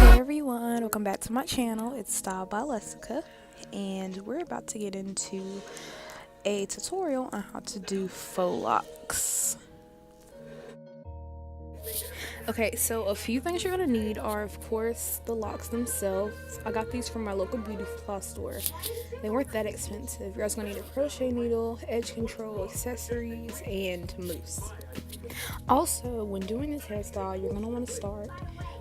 everyone, welcome back to my channel. It's Style by Lessica, and we're about to get into a tutorial on how to do faux locks. Okay, so a few things you're going to need are, of course, the locks themselves. I got these from my local beauty supply store. They weren't that expensive. You're also going to need a crochet needle, edge control, accessories, and mousse. Also, when doing this hairstyle, you're going to want to start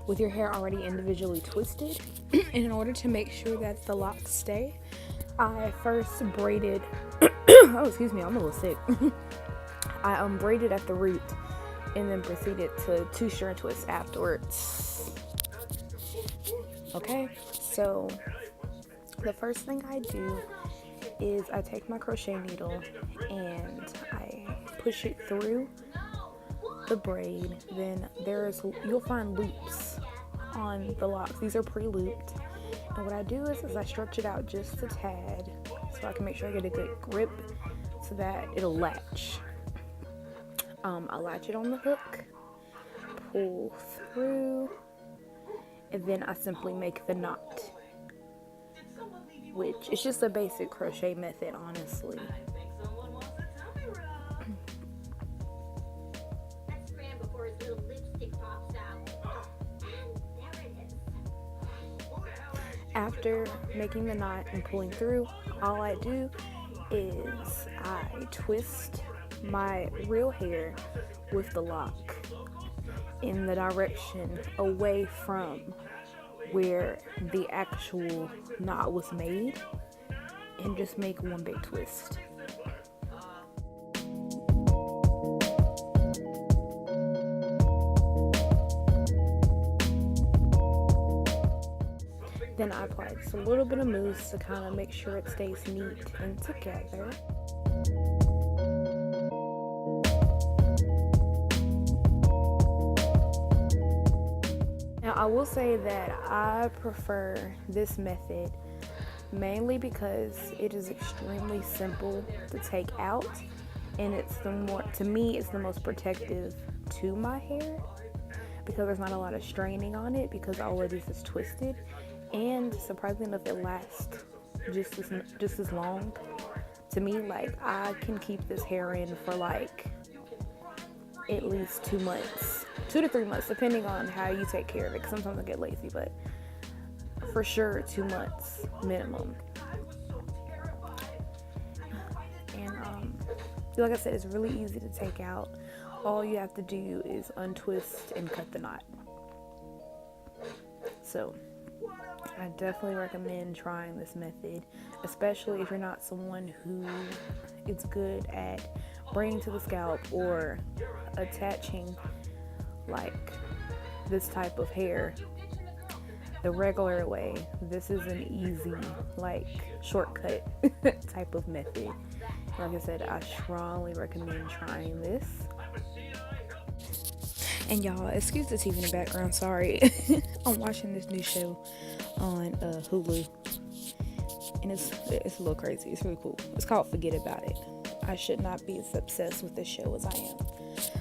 with your hair already individually twisted. And in order to make sure that the locks stay, I first braided, oh, excuse me, I'm a little sick. I braided at the root and then proceeded to two-strand twist afterwards. Okay, so the first thing I do is I take my crochet needle and I push it through the braid. Then you'll find loops on the locks. These are pre-looped, and what I do is I stretch it out just a tad so I can make sure I get a good grip so that it'll latch. I latch it on the hook, pull through, and then I simply make the knot, which is just a basic crochet method, honestly. After making the knot and pulling through, all I do is I twist my real hair with the lock in the direction away from where the actual knot was made, and just make one big twist. Then I apply just a little bit of mousse to kind of make sure it stays neat and together. Now I will say that I prefer this method mainly because it is extremely simple to take out, and it's to me it's the most protective to my hair because there's not a lot of straining on it because all of this is twisted. And surprisingly enough, it lasts just as long. To me, like, I can keep this hair in for like at least 2 months, 2 to 3 months, depending on how you take care of it. 'Cause sometimes I get lazy, but for sure 2 months minimum. And like I said, it's really easy to take out. All you have to do is untwist and cut the knot. So I definitely recommend trying this method, especially if you're not someone who is good at braiding to the scalp or attaching like this type of hair the regular way. This is an easy, like, shortcut type of method. Like I said, I strongly recommend trying this. And y'all, excuse the TV in the background, sorry. I'm watching this new show on Hulu, and it's a little crazy. It's really cool. It's called Forget About It. I should not be as obsessed with this show as I am,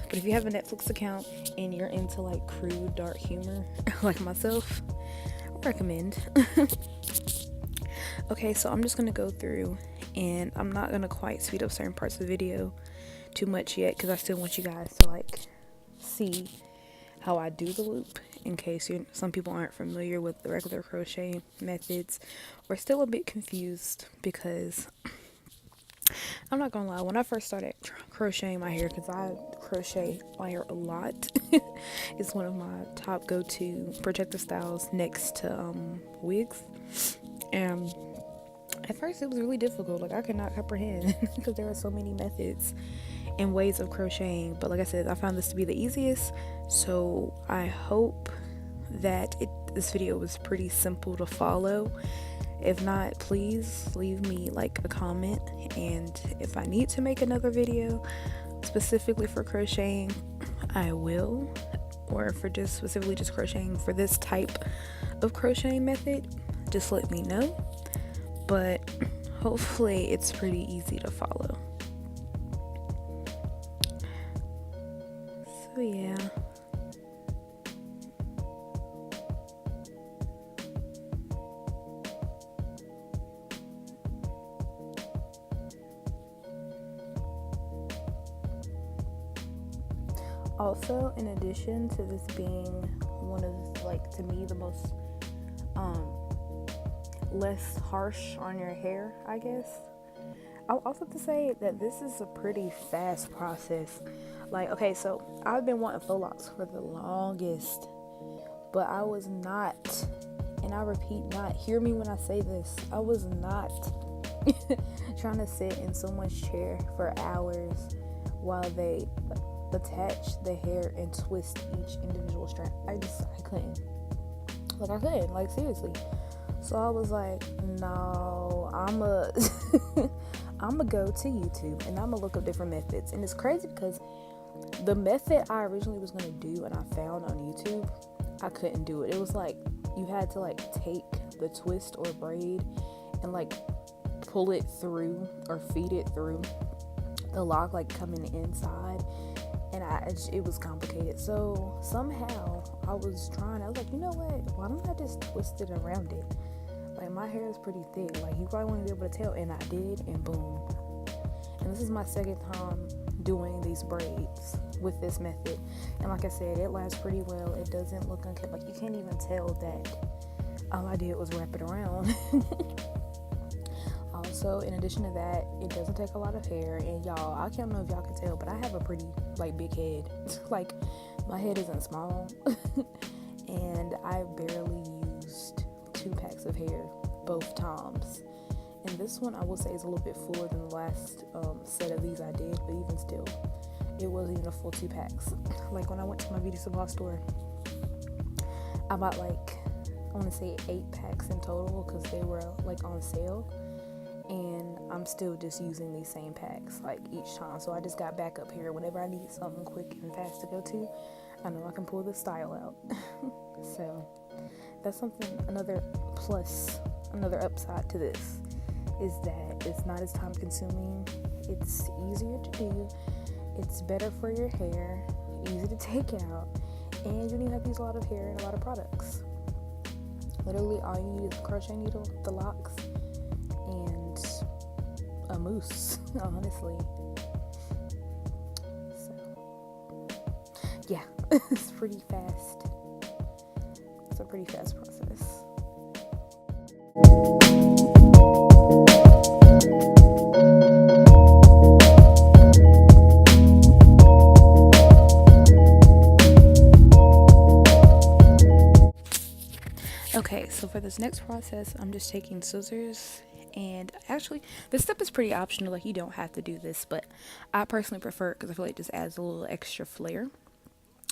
but if you have a Netflix account and you're into like crude dark humor like myself, I recommend. Okay, so I'm just gonna go through, and I'm not gonna quite speed up certain parts of the video too much yet because I still want you guys to like see how I do the loop, in case some people aren't familiar with the regular crochet methods or still a bit confused, because I'm not gonna lie, when I first started crocheting my hair, because I crochet my hair a lot, it's one of my top go-to protective styles next to wigs, and at first it was really difficult. Like, I could not comprehend because there are so many methods and ways of crocheting, but like I said, I found this to be the easiest. So I hope that this video was pretty simple to follow. If not, please leave me like a comment, and if I need to make another video specifically for crocheting, I will, or for just specifically just crocheting for this type of crocheting method, just let me know. But hopefully it's pretty easy to follow. So yeah. Also, in addition to this being one of, like, to me, the most less harsh on your hair, I guess, I'll also have to say that this is a pretty fast process. Like, okay, so I've been wanting faux locks for the longest, but I was not, and I repeat not, hear me when I say this, I was not trying to sit in someone's chair for hours while they attach the hair and twist each individual strand. I couldn't. Like, seriously. So I was like, no, I'ma go to YouTube and I'ma look up different methods. And it's crazy because the method I originally was gonna do and I found on YouTube, I couldn't do it. It was like you had to like take the twist or braid and like pull it through or feed it through the lock, like coming inside. And it was complicated. So somehow I was like, you know what? Why don't I just twist it around it? Like, my hair is pretty thick. Like, you probably wouldn't be able to tell. And I did, and boom. And this is my second time doing these braids with this method. And like I said, it lasts pretty well. It doesn't look unkept. Like, you can't even tell that all I did was wrap it around. Also, in addition to that, it doesn't take a lot of hair. And y'all, I can't know if y'all can tell, but I have a pretty, like, big head. Like, my head isn't small. And I barely used 2 packs of hair both times. And this one, I will say, is a little bit fuller than the last set of these I did. But even still, it wasn't even a full 2 packs. Like, when I went to my beauty supply store, I bought, like, I want to say 8 packs in total because they were, like, on sale. And I'm still just using these same packs, like, each time. So I just got back up here. Whenever I need something quick and fast to go to, I know I can pull this style out. So that's something, another plus, another upside to this is that it's not as time consuming. It's easier to do. It's better for your hair, easy to take out, and you don't even have to use a lot of hair and a lot of products. Literally all you need is a crochet needle, the locks, and a mousse, honestly. So yeah, it's pretty fast. It's a pretty fast process. Okay, so for this next process, I'm just taking scissors, and actually, this step is pretty optional. Like, you don't have to do this, but I personally prefer it because I feel like it just adds a little extra flair.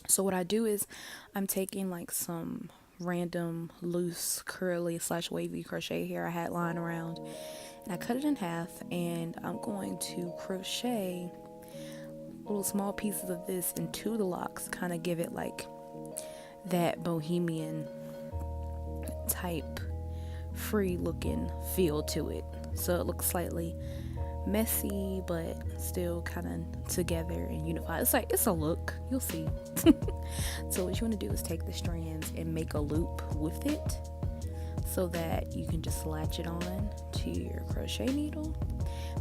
So what I do is I'm taking like some random loose curly / wavy crochet hair I had lying around, and I cut it in half, and I'm going to crochet little small pieces of this into the locks, kind of give it like that bohemian type free looking feel to it, so it looks slightly messy but still kind of together and unified. It's like, it's a look, you'll see. So what you want to do is take the strands and make a loop with it so that you can just latch it on to your crochet needle,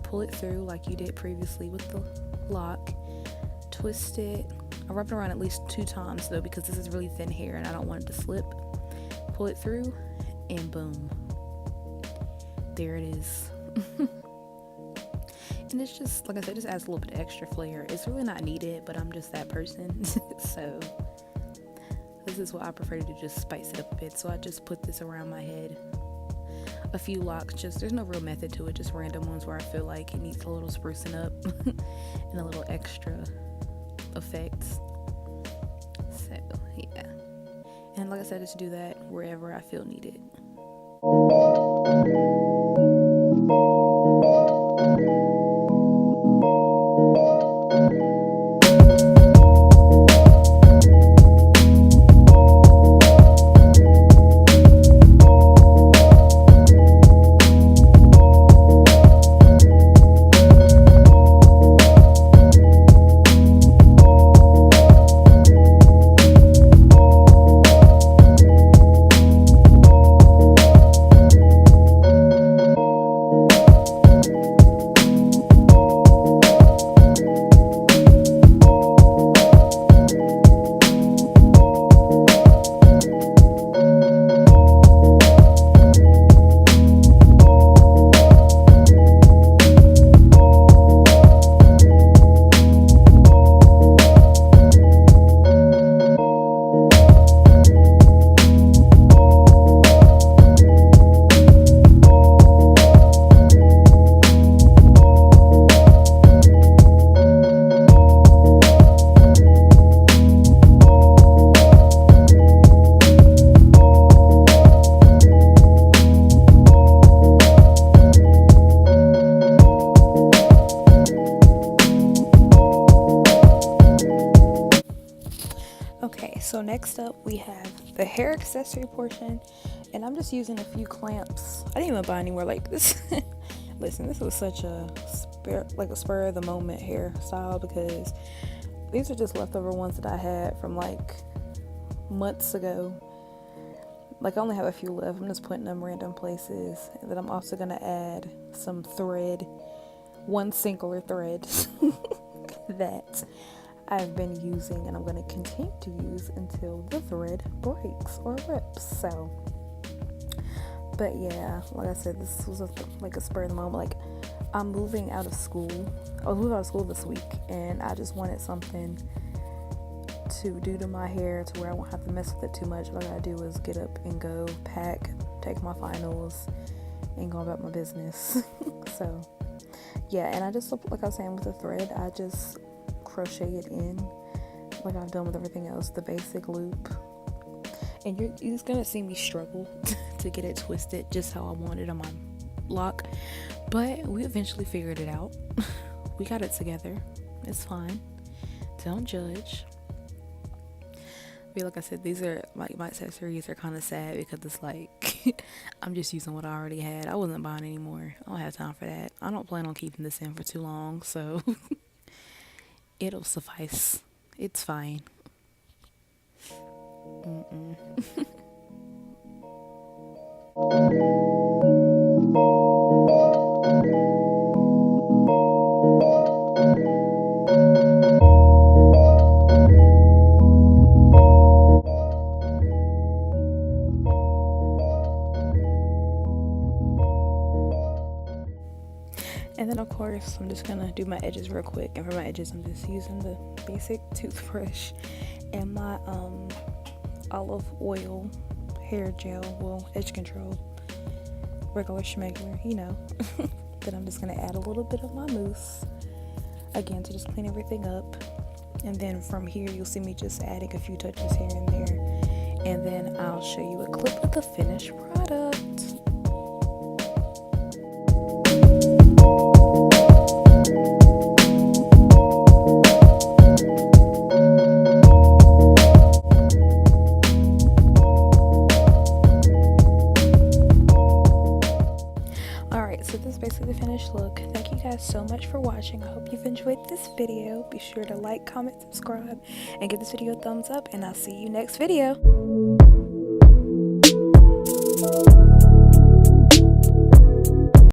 pull it through like you did previously with the lock, twist it. I wrap it around at least 2 times though, because this is really thin hair and I don't want it to slip. Pull it through, and boom, there it is. And it's just, like I said, it just adds a little bit of extra flair. It's really not needed, but I'm just that person. So this is what I prefer to do, just spice it up a bit. So I just put this around my head, a few locks, just, there's no real method to it, just random ones where I feel like it needs a little sprucing up and a little extra effects. So yeah, and like I said, just do that wherever I feel needed. So next up we have the hair accessory portion, and I'm just using a few clamps. I didn't even buy anywhere like this. Listen, this was such a spur of the moment hairstyle because these are just leftover ones that I had from like months ago. Like I only have a few left. I'm just putting them random places, and then I'm also gonna add some thread, one singular thread that I've been using and I'm going to continue to use until the thread breaks or rips. So, but yeah, like I said, this was like a spur of the moment. Like, I'm moving out of school. I was moving out of school this week, and I just wanted something to do to my hair to where I won't have to mess with it too much. All I gotta do is get up and go, pack, take my finals, and go about my business. So yeah, and I just, like I was saying with the thread, I just crochet it in like I've done with everything else, the basic loop. And you're just gonna see me struggle to get it twisted just how I want it on my lock, but we eventually figured it out. We got it together. It's fine. Don't judge. But like I said, these are like my accessories are kind of sad because it's like I'm just using what I already had. I wasn't buying anymore. I don't have time for that. I don't plan on keeping this in for too long, so it'll suffice. It's fine. And then of course I'm just gonna do my edges real quick, and for my edges I'm just using the basic toothbrush and my olive oil hair gel, well, edge control, regular schmegular, you know. Then I'm just gonna add a little bit of my mousse again to just clean everything up, and then from here you'll see me just adding a few touches here and there, and then I'll show you a clip of the finished product. So this is basically the finished look. Thank you guys so much for watching. I hope you've enjoyed this video. Be sure to like, comment, subscribe, and give this video a thumbs up, and I'll see you next video.